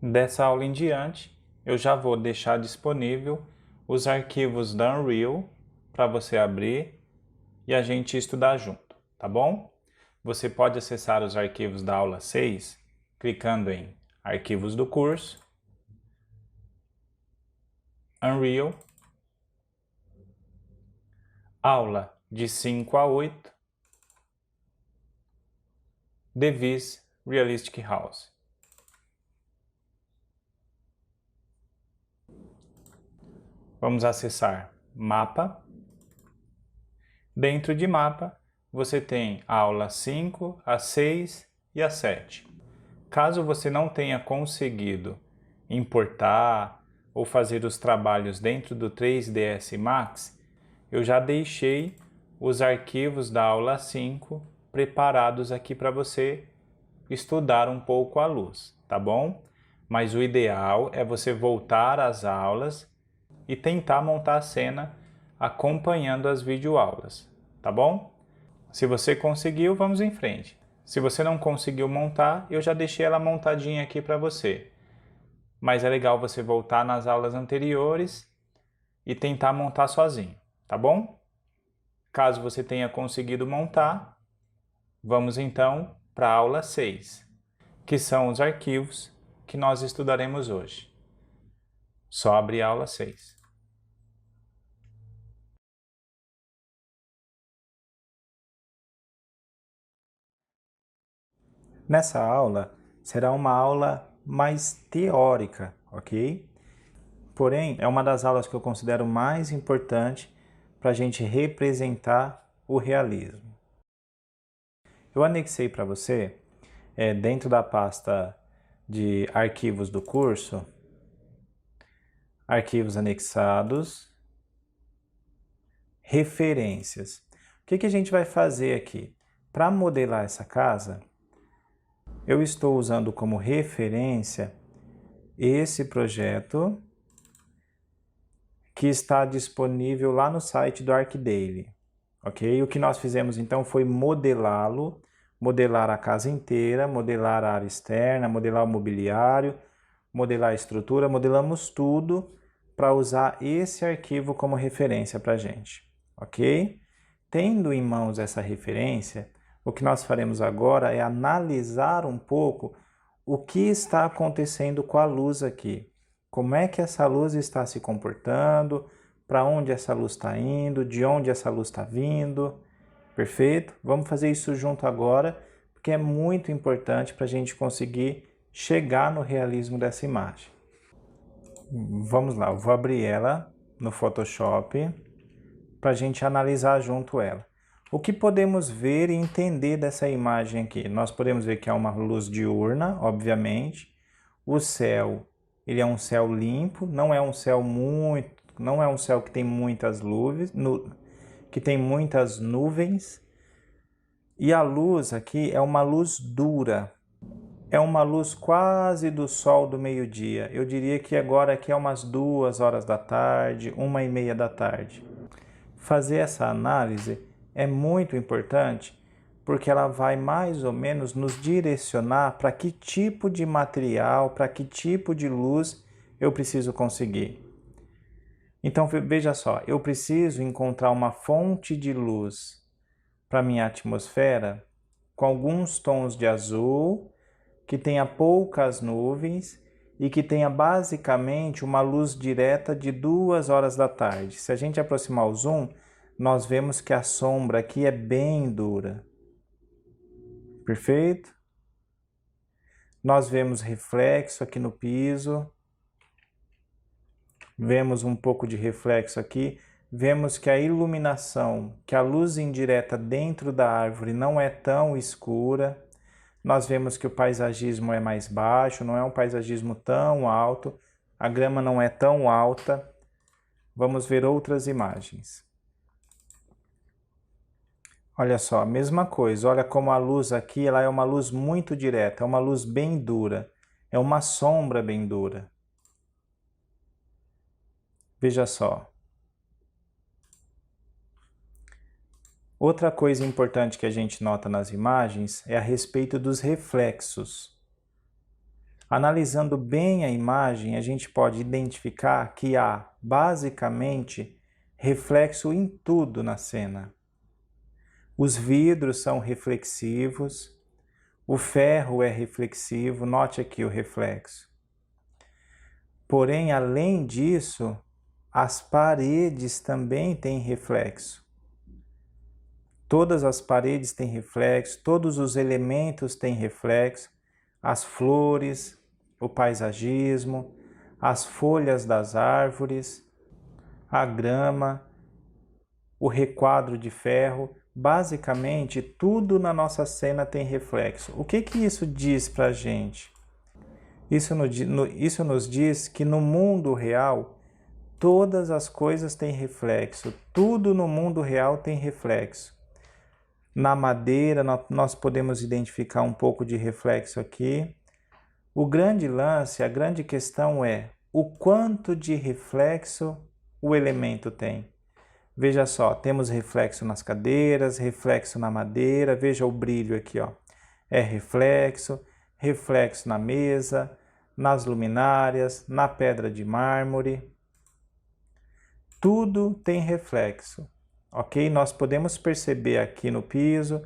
Dessa aula em diante, eu já vou deixar disponível os arquivos da Unreal para você abrir e a gente estudar junto, tá bom? Você pode acessar os arquivos da aula 6 clicando em Arquivos do curso, Unreal, aula de 5 a 8, Device Realistic House. Vamos acessar Mapa. Dentro de Mapa, você tem a aula 5, a 6 e a 7. Caso você não tenha conseguido importar ou fazer os trabalhos dentro do 3ds Max, eu já deixei os arquivos da aula 5 preparados aqui para você estudar um pouco à luz, tá bom? Mas o ideal é você voltar às aulas e tentar montar a cena acompanhando as videoaulas, tá bom? Se você conseguiu, vamos em frente. Se você não conseguiu montar, eu já deixei ela montadinha aqui para você. Mas é legal você voltar nas aulas anteriores e tentar montar sozinho, tá bom? Caso você tenha conseguido montar, vamos então para a aula 6, que são os arquivos que nós estudaremos hoje. Só abrir a aula 6. Nessa aula, será uma aula mais teórica, ok? Porém, é uma das aulas que eu considero mais importante para a gente representar o realismo. Eu anexei para você, dentro da pasta de arquivos do curso, arquivos anexados, referências. O que a gente vai fazer aqui? Para modelar essa casa, eu estou usando como referência esse projeto que está disponível lá no site do ArcDaily, ok? O que nós fizemos então foi modelá-lo, modelar a casa inteira, modelar a área externa, modelar o mobiliário, modelar a estrutura, modelamos tudo para usar esse arquivo como referência para a gente, ok? Tendo em mãos essa referência, o que nós faremos agora é analisar um pouco o que está acontecendo com a luz aqui. Como é que essa luz está se comportando, para onde essa luz está indo, de onde essa luz está vindo. Perfeito? Vamos fazer isso junto agora, porque é muito importante para a gente conseguir chegar no realismo dessa imagem. Vamos lá, eu vou abrir ela no Photoshop para a gente analisar junto ela. O que podemos ver e entender dessa imagem aqui? Nós podemos ver que é uma luz diurna, obviamente. O céu, ele é um céu limpo, não é um céu que tem muitas nuvens. E a luz aqui é uma luz dura. É uma luz quase do sol do meio-dia. Eu diria que agora aqui é umas 2 horas da tarde, 1h30 da tarde. Fazer essa análise é muito importante porque ela vai mais ou menos nos direcionar para que tipo de material, para que tipo de luz eu preciso conseguir. Então veja só, eu preciso encontrar uma fonte de luz para minha atmosfera com alguns tons de azul, que tenha poucas nuvens e que tenha basicamente uma luz direta de 2 horas da tarde. Se a gente aproximar o zoom, nós vemos que a sombra aqui é bem dura. Perfeito? Nós vemos reflexo aqui no piso. Vemos um pouco de reflexo aqui. Vemos que a iluminação, que a luz indireta dentro da árvore não é tão escura. Nós vemos que o paisagismo é mais baixo, não é um paisagismo tão alto. A grama não é tão alta. Vamos ver outras imagens. Olha só, a mesma coisa. Olha como a luz aqui ela é uma luz muito direta, é uma luz bem dura. É uma sombra bem dura. Veja só. Outra coisa importante que a gente nota nas imagens é a respeito dos reflexos. Analisando bem a imagem, a gente pode identificar que há, basicamente, reflexo em tudo na cena. Os vidros são reflexivos, o ferro é reflexivo, note aqui o reflexo. Porém, além disso, as paredes também têm reflexo. Todas as paredes têm reflexo, todos os elementos têm reflexo, as flores, o paisagismo, as folhas das árvores, a grama, o requadro de ferro, basicamente tudo na nossa cena tem reflexo. O que isso diz para a gente? Isso nos diz que no mundo real, todas as coisas têm reflexo, tudo no mundo real tem reflexo. Na madeira, nós podemos identificar um pouco de reflexo aqui. O grande lance, a grande questão é o quanto de reflexo o elemento tem. Veja só, temos reflexo nas cadeiras, reflexo na madeira, veja o brilho aqui, ó. É reflexo, reflexo na mesa, nas luminárias, na pedra de mármore. Tudo tem reflexo, ok? Nós podemos perceber aqui no piso,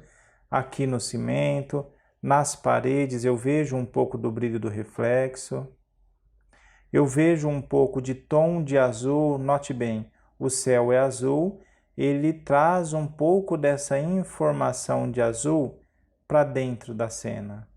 aqui no cimento, nas paredes eu vejo um pouco do brilho do reflexo. Eu vejo um pouco de tom de azul, note bem, o céu é azul, ele traz um pouco dessa informação de azul para dentro da cena.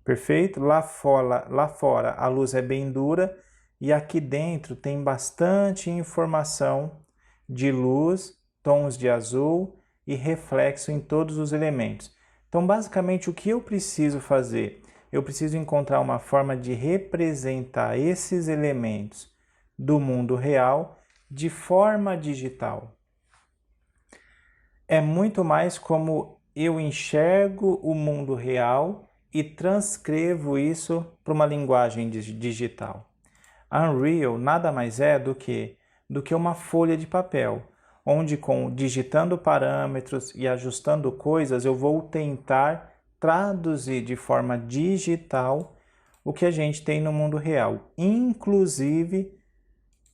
Perfeito? Lá fora a luz é bem dura e aqui dentro tem bastante informação de luz, tons de azul e reflexo em todos os elementos. Então, basicamente, o que eu preciso fazer? Eu preciso encontrar uma forma de representar esses elementos do mundo real de forma digital. É muito mais como eu enxergo o mundo real e transcrevo isso para uma linguagem digital. Unreal nada mais é do que uma folha de papel, onde digitando parâmetros e ajustando coisas eu vou tentar traduzir de forma digital o que a gente tem no mundo real, inclusive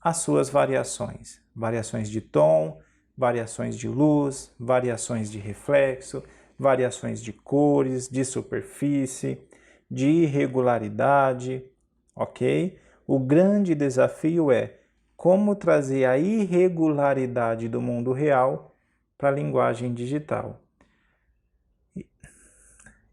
as suas variações. Variações de tom, variações de luz, variações de reflexo, variações de cores, de superfície, de irregularidade, ok? O grande desafio é como trazer a irregularidade do mundo real para a linguagem digital.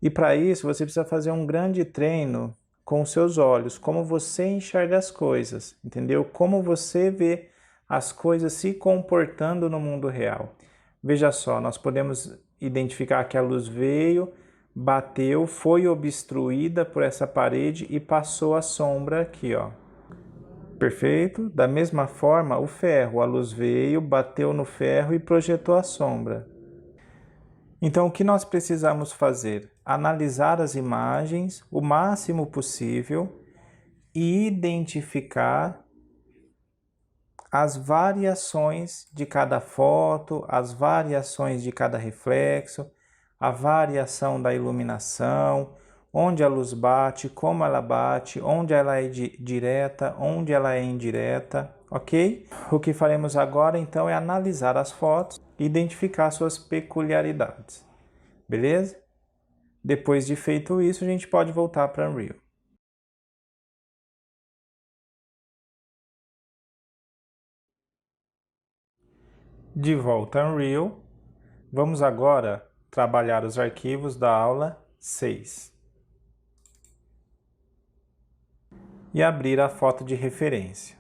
E para isso você precisa fazer um grande treino com os seus olhos, como você enxerga as coisas, entendeu? Como você vê as coisas se comportando no mundo real. Veja só, nós podemos identificar que a luz veio, bateu, foi obstruída por essa parede e passou a sombra aqui, ó. Perfeito? Da mesma forma, o ferro, a luz veio, bateu no ferro e projetou a sombra. Então, o que nós precisamos fazer? Analisar as imagens o máximo possível e identificar as variações de cada foto, as variações de cada reflexo, a variação da iluminação, onde a luz bate, como ela bate, onde ela é direta, onde ela é indireta, ok? O que faremos agora, então, é analisar as fotos e identificar suas peculiaridades, beleza? Depois de feito isso, a gente pode voltar para Unreal. De volta a Unreal, vamos agora trabalhar os arquivos da aula 6. E abrir a foto de referência.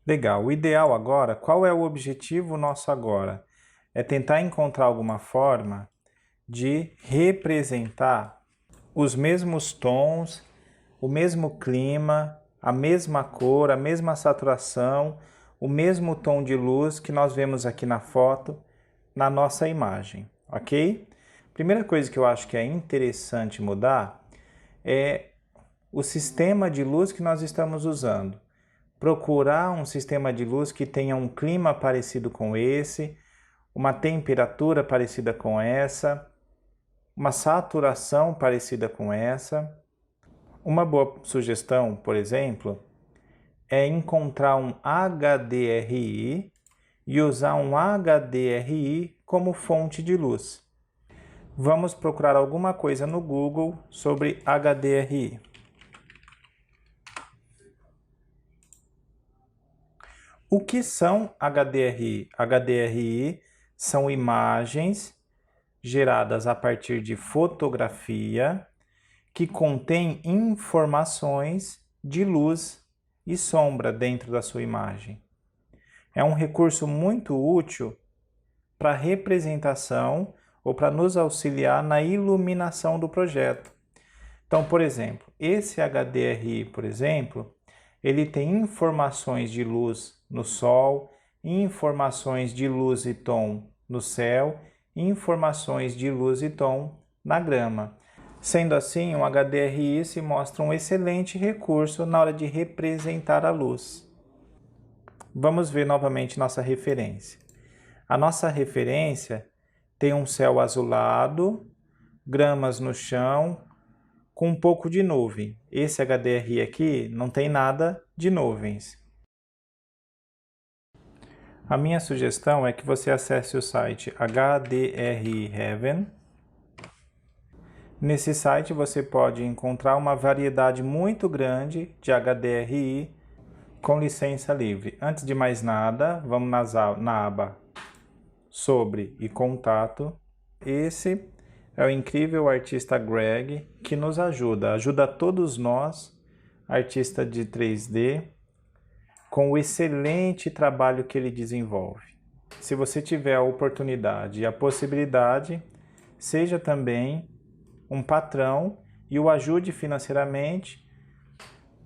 Legal, o ideal agora, qual é o objetivo nosso agora? É tentar encontrar alguma forma de representar os mesmos tons, o mesmo clima, a mesma cor, a mesma saturação, o mesmo tom de luz que nós vemos aqui na foto, na nossa imagem, ok? Primeira coisa que eu acho que é interessante mudar é o sistema de luz que nós estamos usando. Procurar um sistema de luz que tenha um clima parecido com esse, uma temperatura parecida com essa, uma saturação parecida com essa. Uma boa sugestão, por exemplo, é encontrar um HDRI e usar um HDRI como fonte de luz. Vamos procurar alguma coisa no Google sobre HDRI. O que são HDRI? HDRI são imagens geradas a partir de fotografia que contém informações de luz e sombra dentro da sua imagem. É um recurso muito útil para representação ou para nos auxiliar na iluminação do projeto. Então, por exemplo, esse HDRI, por exemplo, ele tem informações de luz no sol, informações de luz e tom no céu, informações de luz e tom na grama. Sendo assim, o HDRI se mostra um excelente recurso na hora de representar a luz. Vamos ver novamente nossa referência. A nossa referência tem um céu azulado, gramas no chão, com um pouco de nuvem. Esse HDRI aqui não tem nada de nuvens. A minha sugestão é que você acesse o site HDRI Heaven. Nesse site você pode encontrar uma variedade muito grande de HDRI com licença livre. Antes de mais nada, vamos na aba Sobre e Contato. Esse é o incrível artista Greg, que nos ajuda todos nós, artistas de 3D, com o excelente trabalho que ele desenvolve. Se você tiver a oportunidade e a possibilidade, seja também um patrão e o ajude financeiramente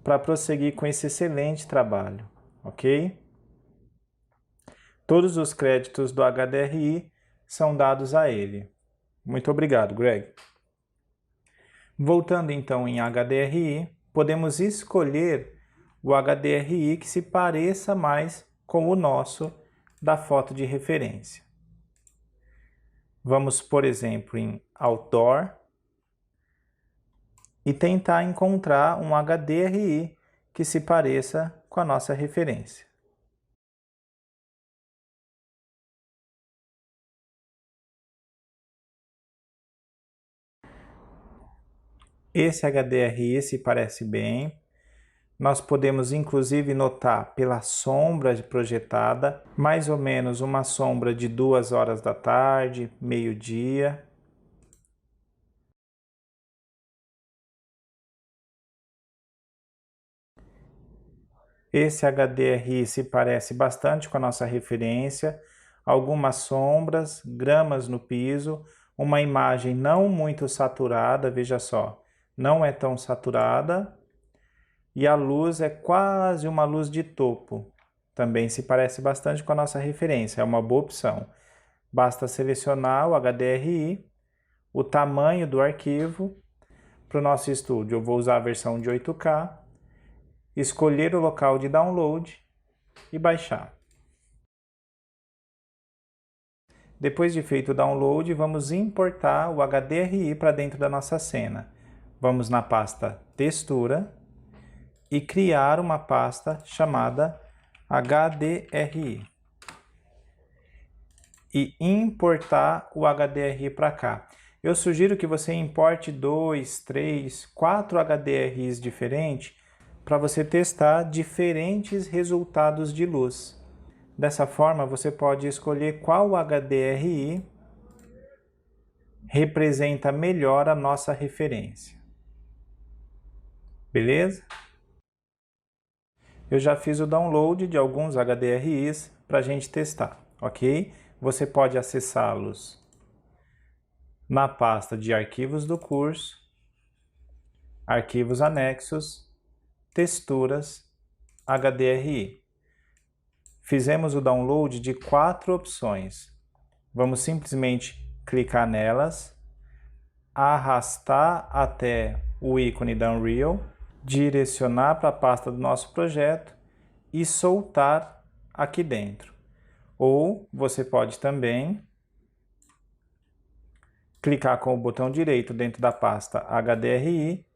para prosseguir com esse excelente trabalho, ok? Todos os créditos do HDRI são dados a ele. Muito obrigado, Greg. Voltando então em HDRI, podemos escolher o HDRI que se pareça mais com o nosso da foto de referência. Vamos, por exemplo, em Outdoor e tentar encontrar um HDRI que se pareça com a nossa referência. Esse HDRI se parece bem. Nós podemos inclusive notar pela sombra projetada, mais ou menos uma sombra de 2 horas da tarde, meio-dia. Esse HDRI se parece bastante com a nossa referência, algumas sombras, gramas no piso, uma imagem não muito saturada, veja só, não é tão saturada, e a luz é quase uma luz de topo, também se parece bastante com a nossa referência, é uma boa opção. Basta selecionar o HDRI, o tamanho do arquivo. Para o nosso estúdio eu vou usar a versão de 8K, escolher o local de download e baixar. Depois de feito o download, vamos importar o HDRI para dentro da nossa cena. Vamos na pasta Textura e criar uma pasta chamada HDRI. E importar o HDRI para cá. Eu sugiro que você importe 2, 3, 4 HDRIs diferentes para você testar diferentes resultados de luz. Dessa forma, você pode escolher qual HDRI representa melhor a nossa referência. Beleza? Eu já fiz o download de alguns HDRIs para a gente testar, ok? Você pode acessá-los na pasta de arquivos do curso, arquivos anexos, texturas, HDRI. Fizemos o download de 4 opções. Vamos simplesmente clicar nelas, arrastar até o ícone da Unreal, direcionar para a pasta do nosso projeto e soltar aqui dentro. Ou você pode também clicar com o botão direito dentro da pasta HDRI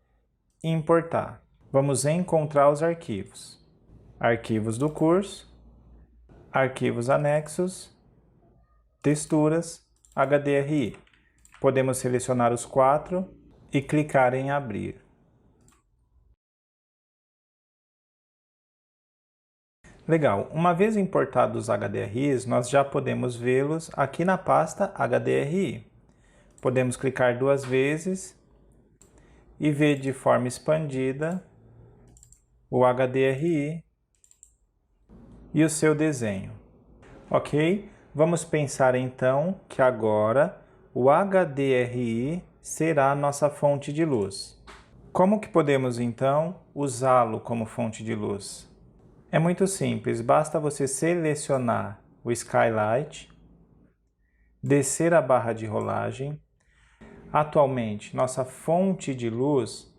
e importar. Vamos encontrar os arquivos. Arquivos do curso, arquivos anexos, texturas, HDRI. Podemos selecionar os 4 e clicar em abrir. Legal, uma vez importados os HDRIs, nós já podemos vê-los aqui na pasta HDRI. Podemos clicar 2 vezes e ver de forma expandida o HDRI e o seu desenho. Ok? Vamos pensar então que agora o HDRI será a nossa fonte de luz. Como que podemos então usá-lo como fonte de luz? É muito simples, basta você selecionar o Skylight, descer a barra de rolagem. Atualmente, nossa fonte de luz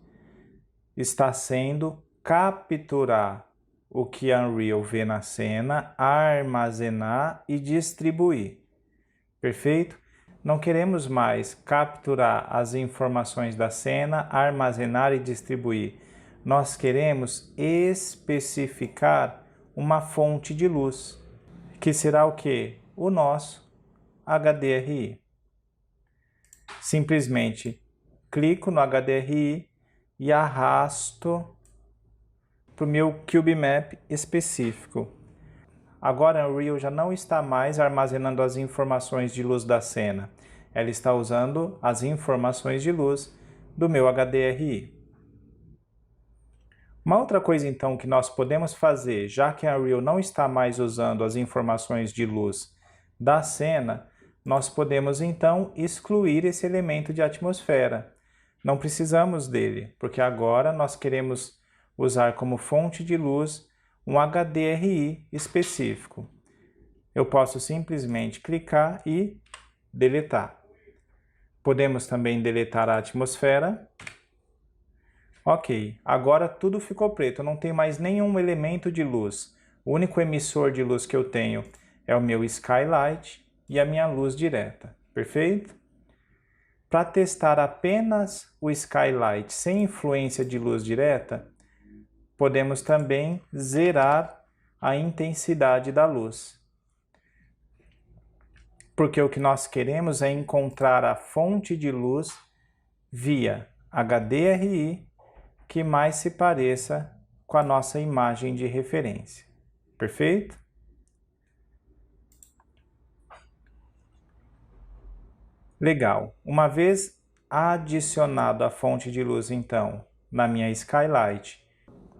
está sendo capturar o que a Unreal vê na cena, armazenar e distribuir. Perfeito? Não queremos mais capturar as informações da cena, armazenar e distribuir. Nós queremos especificar uma fonte de luz, que será o quê? O nosso HDRI. Simplesmente clico no HDRI e arrasto para o meu CubeMap específico. Agora a Unreal já não está mais armazenando as informações de luz da cena. Ela está usando as informações de luz do meu HDRI. Uma outra coisa então que nós podemos fazer, já que a Unreal não está mais usando as informações de luz da cena, nós podemos então excluir esse elemento de atmosfera. Não precisamos dele, porque agora nós queremos usar como fonte de luz um HDRI específico. Eu posso simplesmente clicar e deletar. Podemos também deletar a atmosfera. Ok, agora tudo ficou preto, não tem mais nenhum elemento de luz. O único emissor de luz que eu tenho é o meu Skylight e a minha luz direta, perfeito? Para testar apenas o Skylight sem influência de luz direta, podemos também zerar a intensidade da luz. Porque o que nós queremos é encontrar a fonte de luz via HDRI que mais se pareça com a nossa imagem de referência. Perfeito? Legal. Uma vez adicionado a fonte de luz, então, na minha Skylight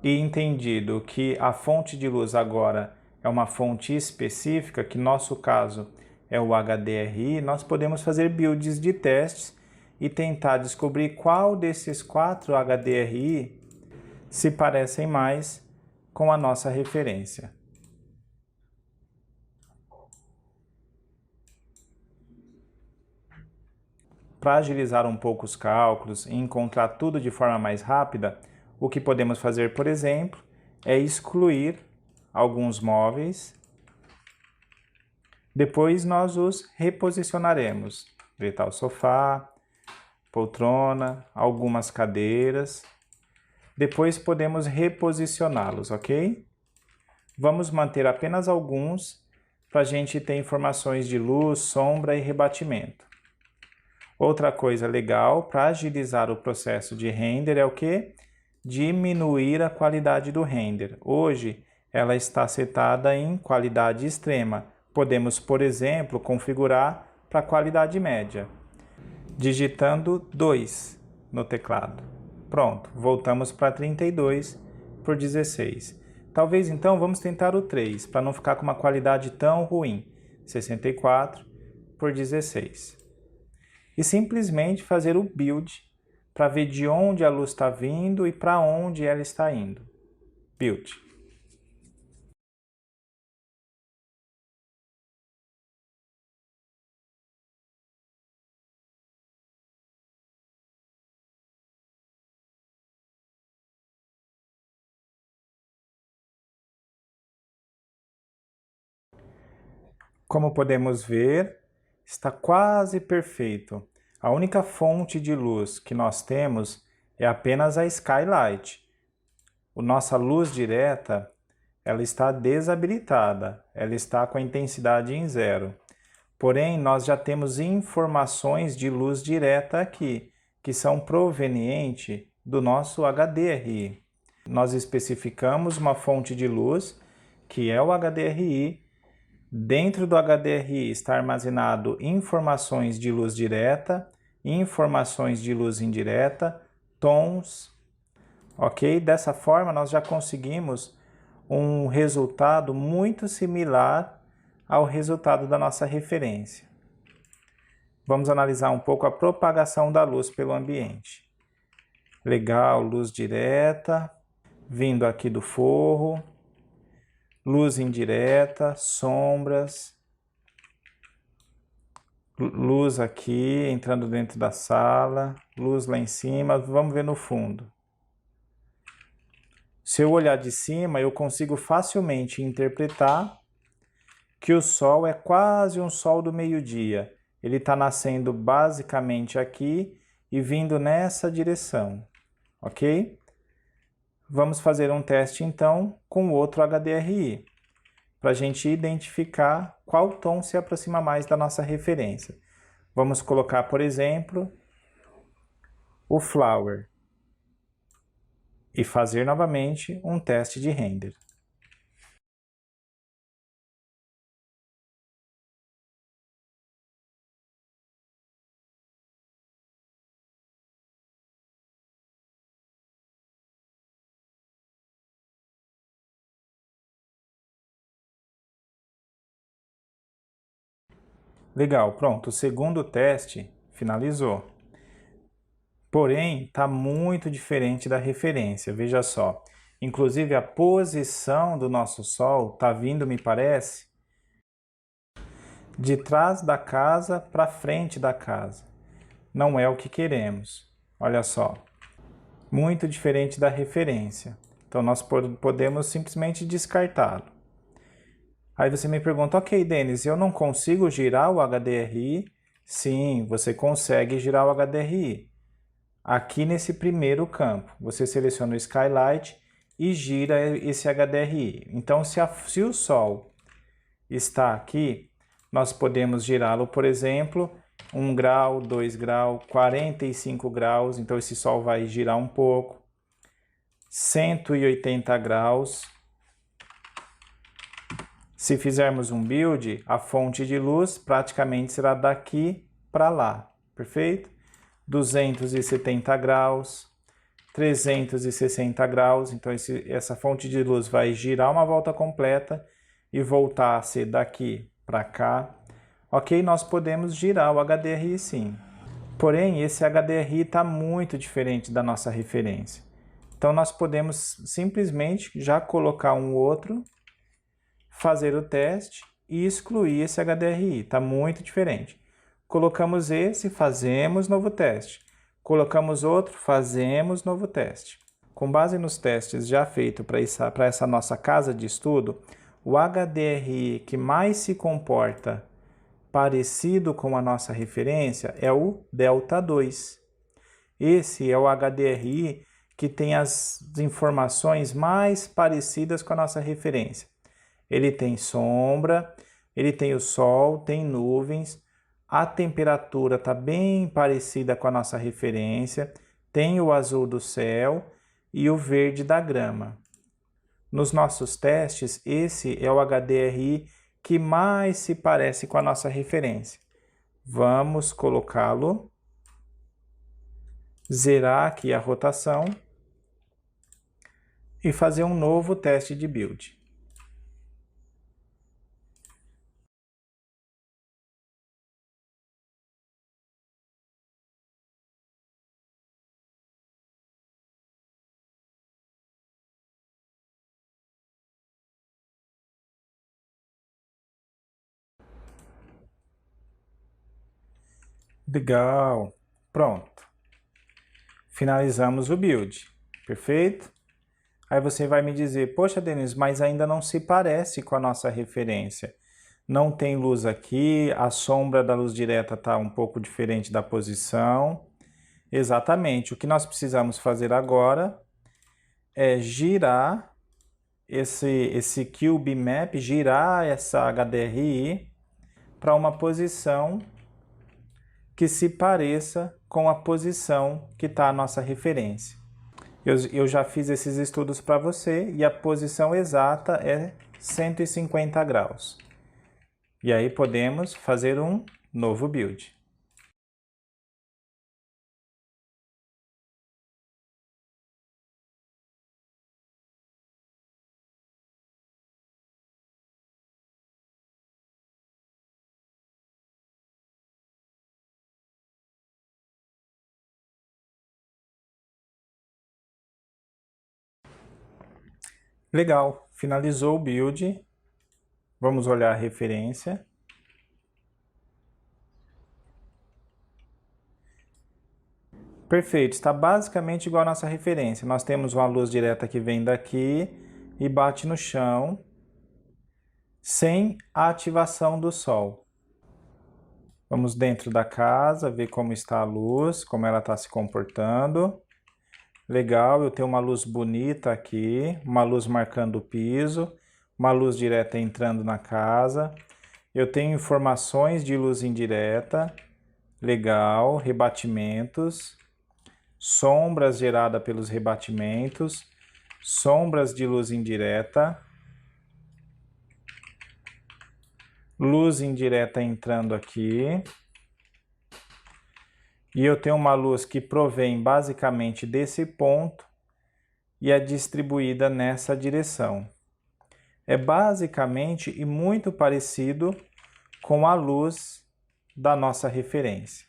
e entendido que a fonte de luz agora é uma fonte específica, que nosso caso é o HDRI, nós podemos fazer builds de testes e tentar descobrir qual desses 4 HDRI se parecem mais com a nossa referência. Para agilizar um pouco os cálculos e encontrar tudo de forma mais rápida, o que podemos fazer, por exemplo, é excluir alguns móveis. Depois nós os reposicionaremos. Deletar o sofá, poltrona, algumas cadeiras. Depois podemos reposicioná-los, ok? Vamos manter apenas alguns para a gente ter informações de luz, sombra e rebatimento. Outra coisa legal para agilizar o processo de render é o que? Diminuir a qualidade do render. Hoje ela está setada em qualidade extrema. Podemos, por exemplo, configurar para qualidade média, digitando 2 no teclado. Pronto, voltamos para 32 por 16. Talvez então vamos tentar o 3, para não ficar com uma qualidade tão ruim. 64 por 16. E simplesmente fazer o build para ver de onde a luz está vindo e para onde ela está indo. Build. Como podemos ver, está quase perfeito. A única fonte de luz que nós temos é apenas a skylight. A nossa luz direta, ela está desabilitada, ela está com a intensidade em 0. Porém, nós já temos informações de luz direta aqui, que são provenientes do nosso HDRI. Nós especificamos uma fonte de luz, que é o HDRI. Dentro do HDRI está armazenado informações de luz direta, informações de luz indireta, tons, ok? Dessa forma, nós já conseguimos um resultado muito similar ao resultado da nossa referência. Vamos analisar um pouco a propagação da luz pelo ambiente. Legal, luz direta, vindo aqui do forro, luz indireta, sombras, luz aqui entrando dentro da sala, luz lá em cima, vamos ver no fundo. Se eu olhar de cima, eu consigo facilmente interpretar que o sol é quase um sol do meio-dia. Ele está nascendo basicamente aqui e vindo nessa direção, ok? Vamos fazer um teste então com o outro HDRI, para a gente identificar qual tom se aproxima mais da nossa referência. Vamos colocar, por exemplo, o Flower e fazer novamente um teste de render. Legal, pronto, o segundo teste finalizou. Porém, está muito diferente da referência, veja só. Inclusive, a posição do nosso Sol está vindo, me parece, de trás da casa para frente da casa. Não é o que queremos. Olha só, muito diferente da referência. Então, nós podemos simplesmente descartá-lo. Aí você me pergunta, ok, Denis, eu não consigo girar o HDRI? Sim, você consegue girar o HDRI. Aqui nesse primeiro campo, você seleciona o Skylight e gira esse HDRI. Então, se o Sol está aqui, nós podemos girá-lo, por exemplo, 1 grau, 2 graus, 45 graus. Então, esse Sol vai girar um pouco. 180 graus. Se fizermos um build, a fonte de luz praticamente será daqui para lá, perfeito? 270 graus, 360 graus, então essa fonte de luz vai girar uma volta completa e voltar a ser daqui para cá. Ok, nós podemos girar o HDRI sim, porém esse HDRI está muito diferente da nossa referência. Então nós podemos simplesmente já colocar um outro, fazer o teste e excluir esse HDRI, está muito diferente. Colocamos esse, fazemos novo teste. Colocamos outro, fazemos novo teste. Com base nos testes já feitos para essa nossa casa de estudo, o HDRI que mais se comporta parecido com a nossa referência é o delta 2. Esse é o HDRI que tem as informações mais parecidas com a nossa referência. Ele tem sombra, ele tem o sol, tem nuvens, a temperatura está bem parecida com a nossa referência, tem o azul do céu e o verde da grama. Nos nossos testes, esse é o HDRI que mais se parece com a nossa referência. Vamos colocá-lo, zerar aqui a rotação e fazer um novo teste de build. Legal, pronto. Finalizamos o build, perfeito? Aí você vai me dizer, poxa Denis, mas ainda não se parece com a nossa referência. não tem luz aqui, a sombra da luz direta está um pouco diferente da posição. Exatamente, o que nós precisamos fazer agora é girar esse Cube Map, girar essa HDRI para uma posição que se pareça com a posição que está a nossa referência. Eu já fiz esses estudos para você e a posição exata é 150 graus. E aí podemos fazer um novo build. Legal, finalizou o build. Vamos olhar a referência. Perfeito, está basicamente igual a nossa referência. Nós temos uma luz direta que vem daqui e bate no chão, sem a ativação do sol. Vamos dentro da casa, ver como está a luz, como ela está se comportando. Legal, eu tenho uma luz bonita aqui, uma luz marcando o piso, uma luz direta entrando na casa. Eu tenho informações de luz indireta, legal, rebatimentos, sombras geradas pelos rebatimentos, sombras de luz indireta, luz indireta entrando aqui. E eu tenho uma luz que provém basicamente desse ponto e é distribuída nessa direção. É basicamente e muito parecido com a luz da nossa referência.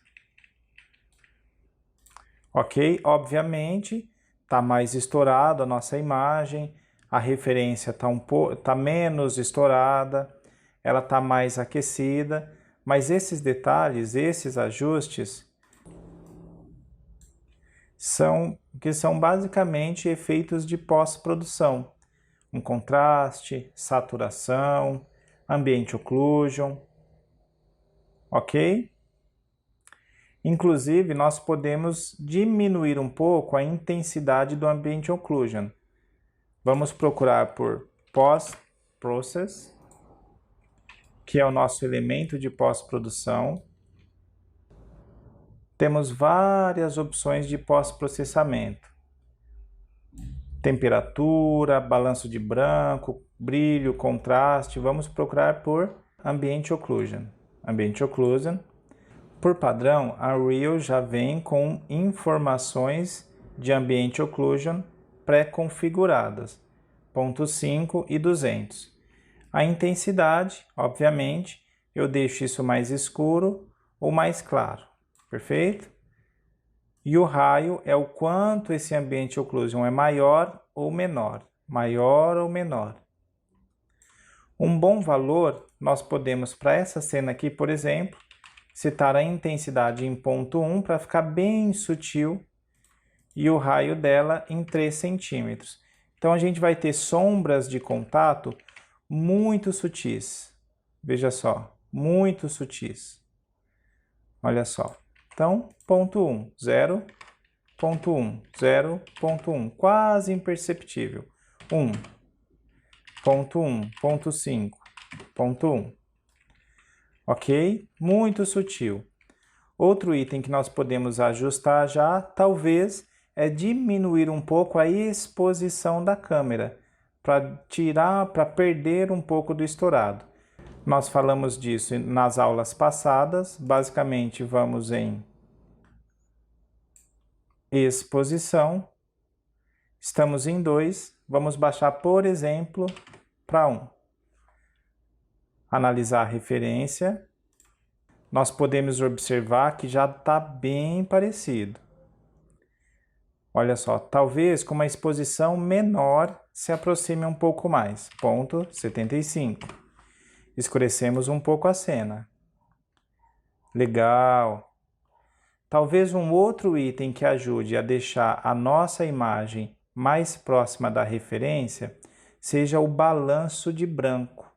Ok? Obviamente, está mais estourada a nossa imagem, a referência está menos estourada, ela está mais aquecida, mas esses detalhes, esses ajustes, são basicamente efeitos de pós-produção. Um contraste, saturação, ambient occlusion, ok? Inclusive, nós podemos diminuir um pouco a intensidade do ambient occlusion. Vamos procurar por post-process, que é o nosso elemento de pós-produção. Temos várias opções de pós-processamento. Temperatura, balanço de branco, brilho, contraste. Vamos procurar por Ambient Occlusion. Ambient Occlusion. Por padrão, a Unreal já vem com informações de Ambient Occlusion pré-configuradas, 0.5 e 200. A intensidade, obviamente, eu deixo isso mais escuro ou mais claro. Perfeito? E o raio é o quanto esse Ambient Occlusion é maior ou menor. Maior ou menor. Um bom valor, nós podemos, para essa cena aqui, por exemplo, setar a intensidade em 0.1 para ficar bem sutil e o raio dela em 3 centímetros. Então a gente vai ter sombras de contato muito sutis. Veja só, muito sutis. Olha só. Então, 0.1, 0, 0.1, 0.1, quase imperceptível. 1, 0.1, 0.5, 0.1. Ok? Muito sutil. Outro item que nós podemos ajustar já, talvez, é diminuir um pouco a exposição da câmera, para perder um pouco do estourado. Nós falamos disso nas aulas passadas, basicamente vamos em exposição, estamos em 2, vamos baixar, por exemplo, para 1. Analisar a referência, nós podemos observar que já está bem parecido. Olha só, talvez com uma exposição menor se aproxime um pouco mais, 0.75. Escurecemos um pouco a cena. Legal. Talvez um outro item que ajude a deixar a nossa imagem mais próxima da referência seja o balanço de branco.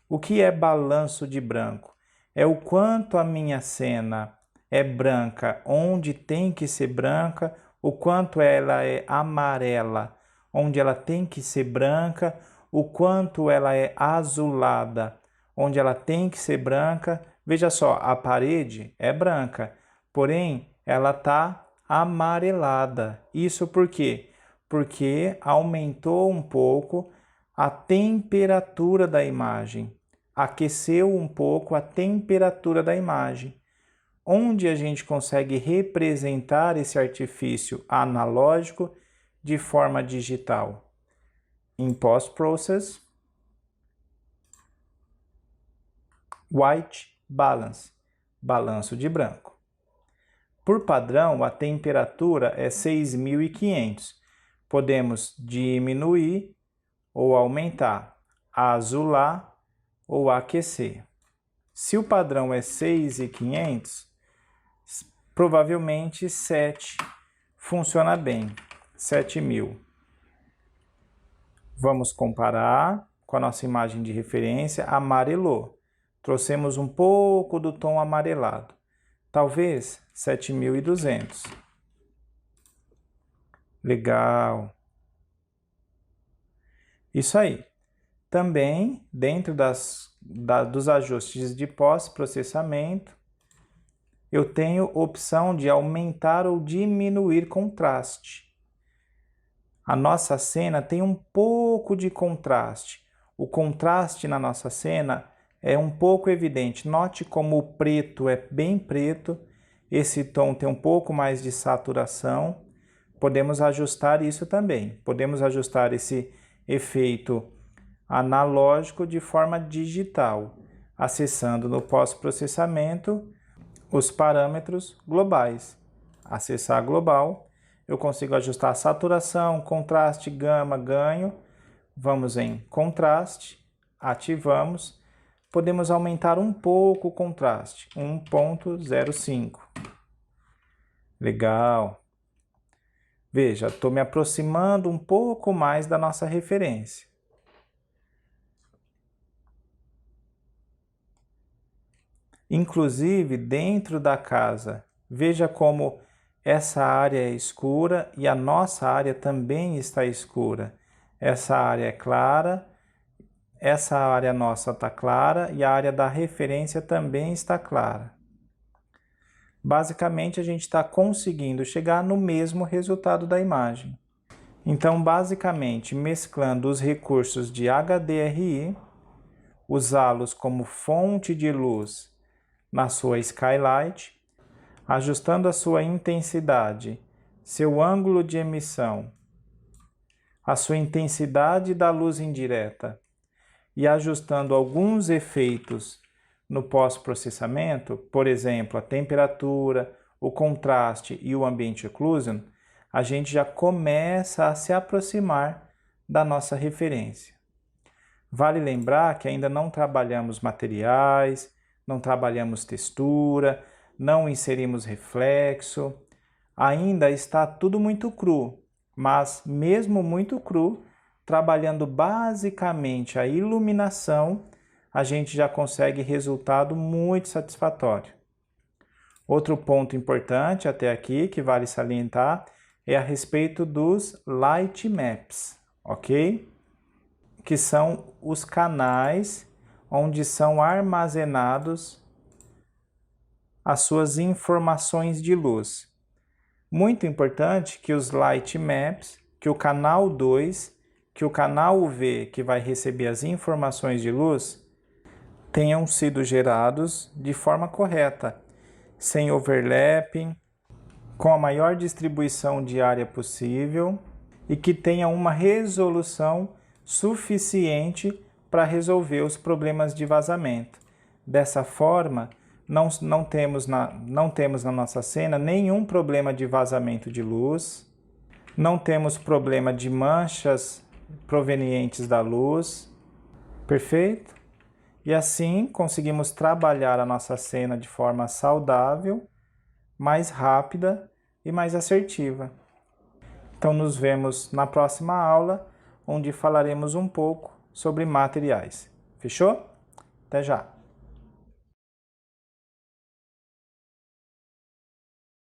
O que é balanço de branco? É o quanto a minha cena é branca onde tem que ser branca, o quanto ela é amarela onde ela tem que ser branca, o quanto ela é azulada onde ela tem que ser branca. Veja só, a parede é branca, porém ela está amarelada. Isso por quê? Porque aumentou um pouco a temperatura da imagem, aqueceu um pouco a temperatura da imagem. Onde a gente consegue representar esse artifício analógico de forma digital? Em Post-Process, White Balance, balanço de branco. Por padrão, a temperatura é 6.500. Podemos diminuir ou aumentar, azular ou aquecer. Se o padrão é 6.500, provavelmente 7 funciona bem, 7.000. Vamos comparar com a nossa imagem de referência, amarelou. Trouxemos um pouco do tom amarelado, talvez 7.200. Legal. Isso aí. Também, dentro dos ajustes de pós-processamento, eu tenho opção de aumentar ou diminuir contraste. A nossa cena tem um pouco de contraste. O contraste na nossa cena é um pouco evidente. Note como o preto é bem preto, esse tom tem um pouco mais de saturação. Podemos ajustar isso também. Podemos ajustar esse efeito analógico de forma digital, acessando no pós-processamento os parâmetros globais. Acessar global, eu consigo ajustar saturação, contraste, gama, ganho. Vamos em contraste, ativamos. Podemos aumentar um pouco o contraste, 1.05. Legal. Veja, estou me aproximando um pouco mais da nossa referência. Inclusive, dentro da casa, veja como essa área é escura e a nossa área também está escura. Essa área é clara, essa área nossa está clara e a área da referência também está clara. Basicamente, a gente está conseguindo chegar no mesmo resultado da imagem. Então, basicamente, mesclando os recursos de HDRI, usá-los como fonte de luz na sua skylight, ajustando a sua intensidade, seu ângulo de emissão, a sua intensidade da luz indireta e ajustando alguns efeitos no pós-processamento, por exemplo, a temperatura, o contraste e o ambient occlusion, a gente já começa a se aproximar da nossa referência. Vale lembrar que ainda não trabalhamos materiais, não trabalhamos textura, não inserimos reflexo, ainda está tudo muito cru, mas mesmo muito cru, trabalhando basicamente a iluminação, a gente já consegue resultado muito satisfatório. Outro ponto importante até aqui que vale salientar é a respeito dos light maps, ok? Que são os canais onde são armazenados as suas informações de luz. Muito importante que os light maps, que o canal 2, que o canal UV que vai receber as informações de luz, tenham sido gerados de forma correta, sem overlapping, com a maior distribuição de área possível e que tenham uma resolução suficiente para resolver os problemas de vazamento. Dessa forma, não temos na nossa cena nenhum problema de vazamento de luz, não temos problema de manchas provenientes da luz. Perfeito? E assim conseguimos trabalhar a nossa cena de forma saudável, mais rápida e mais assertiva. Então nos vemos na próxima aula, onde falaremos um pouco sobre materiais. Fechou? Até já!